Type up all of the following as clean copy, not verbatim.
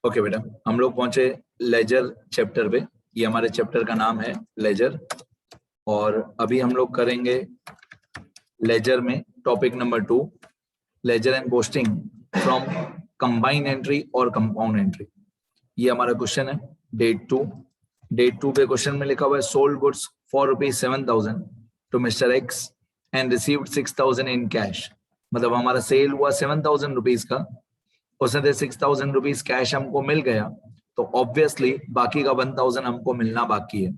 Okay बेटा, हम लोग पहुंचे लेजर चैप्टर पे। ये हमारे चैप्टर का नाम है लेजर, और अभी हम लोग करेंगे लेजर में topic number 2, ledger and posting from combine entry और कंपाउंड एंट्री। ये हमारा क्वेश्चन है डेट टू पे क्वेश्चन में लिखा हुआ है sold goods for ₹7,000 to mister X and received 6,000 in cash. मतलब हमारा सेल हुआ 7,000 रुपीज का, उसमें 6,000 रुपीज कैश हमको मिल गया, तो ऑब्वियसली बाकी का 1,000 हमको मिलना बाकी है।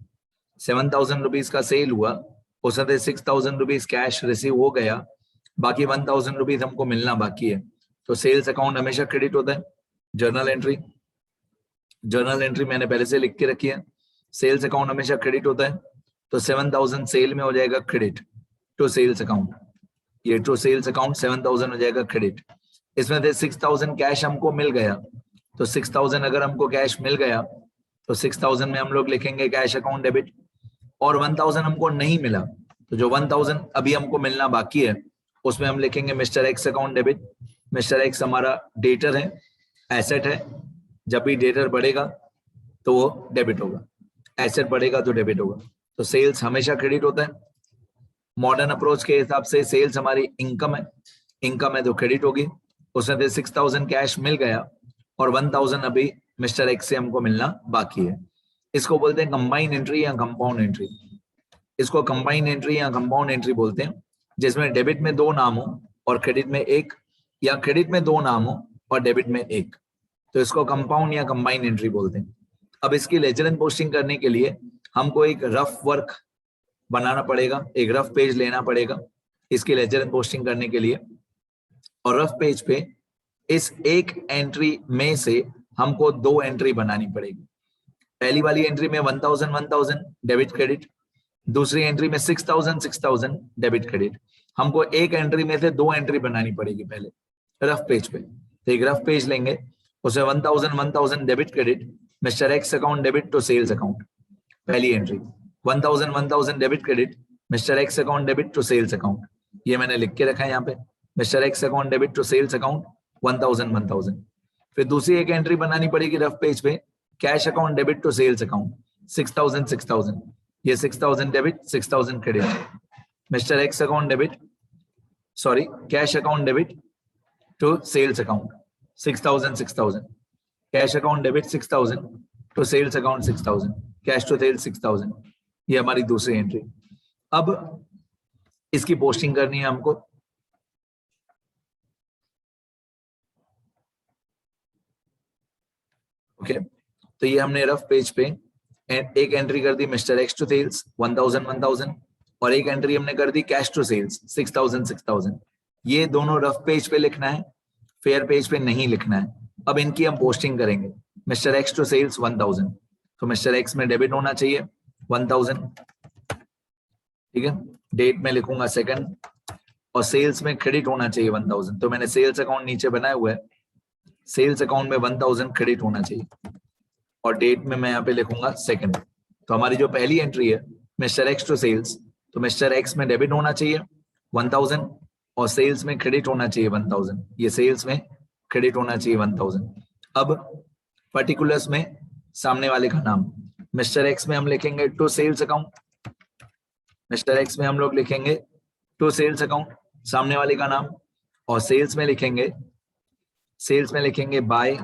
7,000 रुपीज का सेल हुआ, उसमें 6,000 रुपीज कैश रिसीव हो गया, बाकी 1,000 रुपीज हमको मिलना बाकी है। तो सेल्स अकाउंट हमेशा क्रेडिट होता है। जर्नल एंट्री मैंने पहले से लिख के रखी है। सेल्स अकाउंट हमेशा क्रेडिट होता है, तो 7,000 सेल में हो जाएगा क्रेडिट टू सेल्स अकाउंट। ये टू सेल्स अकाउंट 7,000 हो जाएगा क्रेडिट। इसमें से 6,000 कैश हमको मिल गया, तो 6,000 अगर हमको कैश मिल गया तो 6,000 में हम लोग लिखेंगे कैश अकाउंट डेबिट। और 1,000 हमको नहीं मिला, तो जो 1,000 अभी हमको मिलना बाकी है उसमें हम लिखेंगे mister X account debit. Mister x हमारा डेटर है, एसेट है। जब भी डेटर बढ़ेगा तो वो डेबिट होगा, एसेट बढ़ेगा तो डेबिट होगा। तो सेल्स हमेशा क्रेडिट होता है। मॉडर्न अप्रोच के हिसाब से सेल्स हमारी इनकम है तो क्रेडिट होगी। उसमें 6,000 कैश मिल गया और 1,000 अभी मिस्टर एक्स से हमको मिलना बाकी है। इसको बोलते हैं कंबाइन एंट्री या कंपाउंड एंट्री। इसको कंबाइन एंट्री या कंपाउंड एंट्री बोलते हैं, जिसमें डेबिट में 2 नाम हो और क्रेडिट में 1, या क्रेडिट में 2 नाम हो और डेबिट में 1। तो इसको कंपाउंड या कंबाइन एंट्री बोलते हैं। अब इसकी लेजर एंड पोस्टिंग करने के लिए हमको एक रफ वर्क बनाना पड़ेगा, एक रफ पेज लेना पड़ेगा इसकी लेजर एंड पोस्टिंग करने के लिए। और रफ पेज पे इस एक एंट्री में से हमको 2 एंट्री बनानी पड़ेगी। पहली वाली एंट्री में 1,000 डेबिट क्रेडिट, दूसरी एंट्री में 6,000 डेबिट क्रेडिट। हमको एक एंट्री में से 2 एंट्री बनानी पड़ेगी पहले रफ पेज पे। तो एक रफ पेज लेंगे, उसे 1,000 debit credit mister X account debit to sales account. पहली entry 1,000 debit credit mister X account debit to sales account. ये मैंने लिख के रखा है यहाँ पे, mister X account debit to sales account 1,000। फिर दूसरी एक एंट्री बनानी पड़ेगी रफ पेज पे, cash account debit to sales account 6,000। ये 6,000 debit 6,000 credit. Mister X account debit cash account debit to sales account 6,000। Cash account debit 6,000 to sales account 6,000, cash to sales 6,000। ये हमारी दूसरी एंट्री। अब इसकी posting करनी है हमको। ओके, तो ये हमने रफ पेज पे एक एंट्री कर दी मिस्टर एक्स टू सेल्स 1,000, और एक एंट्री हमने कर दी कैश टू सेल्स 6,000। ये दोनों रफ पेज पे लिखना है, फेयर पेज पे नहीं लिखना है। अब इनकी हम पोस्टिंग करेंगे। मिस्टर एक्स टू सेल्स 1,000, तो मिस्टर एक्स में डेबिट होना चाहिए 1,000, ठीक है। डेट में लिखूंगा 2, और सेल्स में क्रेडिट होना चाहिए 1,000। तो मैंने सेल्स अकाउंट नीचे बनाया हुआ है, सेल्स अकाउंट में 1,000 क्रेडिट होना चाहिए, और डेट में मैं यहाँ पे लिखूंगा 2। तो हमारी जो पहली एंट्री है मिस्टर एक्स टू सेल्स, तो मिस्टर एक्स में डेबिट होना चाहिए 1,000 और सेल्स में क्रेडिट होना चाहिए 1,000। ये सेल्स में क्रेडिट होना चाहिए 1,000। अब पर्टिकुलर्स में सामने वाले का नाम, मिस्टर एक्स में हम लिखेंगे to sales account, mister X में हम लोग लिखेंगे टू सेल्स अकाउंट सामने वाले का नाम, और सेल्स में लिखेंगे by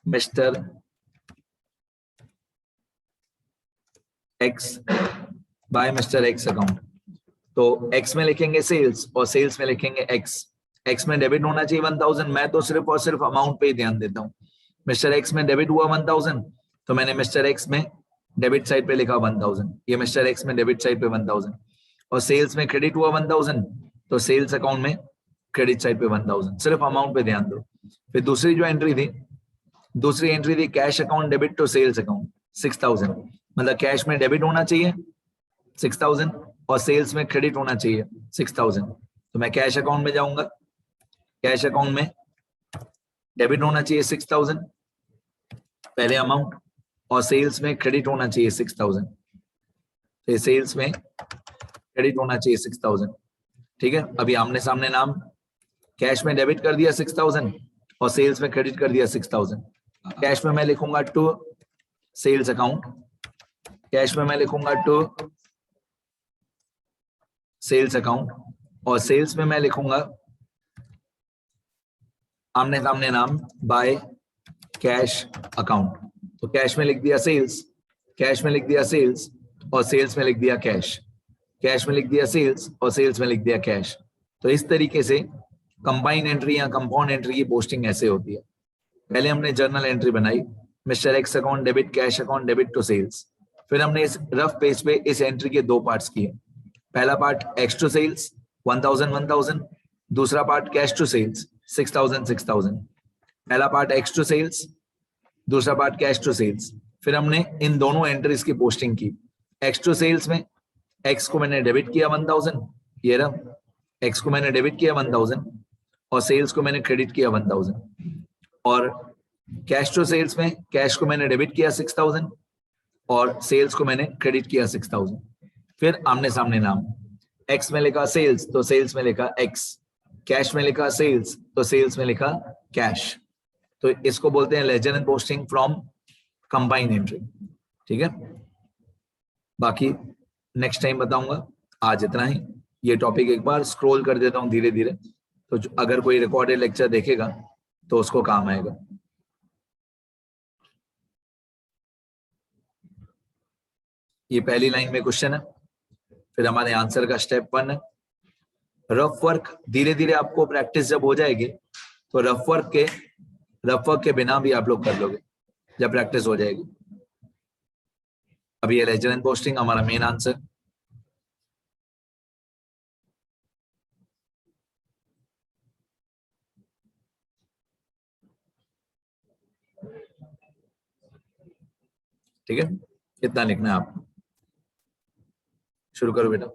mister X, by mister X account. तो एक्स में लिखेंगे सेल्स और सेल्स में लिखेंगे एक्स। एक्स में डेबिट होना चाहिए 1,000, मैं तो सिर्फ और सिर्फ अमाउंट पे ही ध्यान देता हूँ। मिस्टर एक्स में डेबिट हुआ 1,000, तो मैंने मिस्टर एक्स में डेबिट साइड पे लिखा 1,000। ये मिस्टर एक्स में डेबिट साइड पे 1,000, और सेल्स में क्रेडिट हुआ 1,000, तो सेल्स अकाउंट में क्रेडिट साइड पे 1,000। सिर्फ अमाउंट पे ध्यान दो। फिर दूसरी एंट्री थी cash account debit to sales account 6,000। मतलब कैश में डेबिट होना चाहिए 6,000 और सेल्स में क्रेडिट होना चाहिए 6,000। तो मैं कैश अकाउंट में जाऊंगा, कैश अकाउंट में डेबिट होना चाहिए 6,000 पहले अमाउंट, और सेल्स में क्रेडिट होना चाहिए 6,000। तो सेल्स में क्रेडिट होना चाहिए 6,000, ठीक है। अभी आमने सामने नाम, कैश में डेबिट कर दिया 6,000 और सेल्स में क्रेडिट कर दिया 6,000। कैश में मैं लिखूंगा टू सेल्स अकाउंट, कैश में मैं लिखूंगा टू सेल्स अकाउंट, और सेल्स में मैं लिखूंगा आमने सामने नाम बाय कैश अकाउंट। तो कैश में लिख दिया सेल्स, कैश में लिख दिया सेल्स और सेल्स में लिख दिया कैश, कैश में लिख दिया सेल्स और सेल्स में लिख दिया कैश। तो इस तरीके से कंबाइन एंट्री या कंपाउंड एंट्री की पोस्टिंग ऐसे होती है। पहले हमने जर्नल एंट्री बनाई, mister X account debit cash account debit to sales. फिर हमने इस रफ पेज पे इस एंट्री के दो पार्ट्स किए। पहला पार्ट एक्स टू सेल्स 1000 1000, दूसरा पार्ट कैश टू सेल्स 6000 6000। पहला पार्ट एक्स टू सेल्स, दूसरा पार्ट कैश टू सेल्स। फिर हमने इन दोनों एंट्रीज की पोस्टिंग की। एक्स टू सेल्स में एक्स को मैंने डेबिट किया 1000, ये रहा, एक्स को मैंने डेबिट किया 1000 और सेल्स को मैंने क्रेडिट किया 1000। और कैश टू सेल्स में कैश को मैंने डेबिट किया 6000 और सेल्स को मैंने क्रेडिट किया 6000। फिर आमने सामने नाम, एक्स में लिखा सेल्स तो सेल्स में लिखा एक्स, कैश में लिखा सेल्स तो सेल्स में लिखा कैश। तो इसको बोलते हैं ledger and posting from combine entry. ठीक है, बाकी नेक्स्ट टाइम बताऊंगा। आज इतना ही। ये टॉपिक एक बार स्क्रॉल कर देता हूं धीरे धीरे, तो अगर कोई रिकॉर्डेड लेक्चर देखेगा तो उसको काम आएगा। ये पहली लाइन में क्वेश्चन है, फिर हमारे आंसर का स्टेप 1 है। रफ वर्क धीरे धीरे आपको प्रैक्टिस जब हो जाएगी तो रफ वर्क के बिना भी आप लोग कर लोगे जब प्रैक्टिस हो जाएगी। अभी ये लेजर एंड पोस्टिंग हमारा मेन आंसर। ठीक है, इतना लिखना है आपको। शुरू करो बेटा।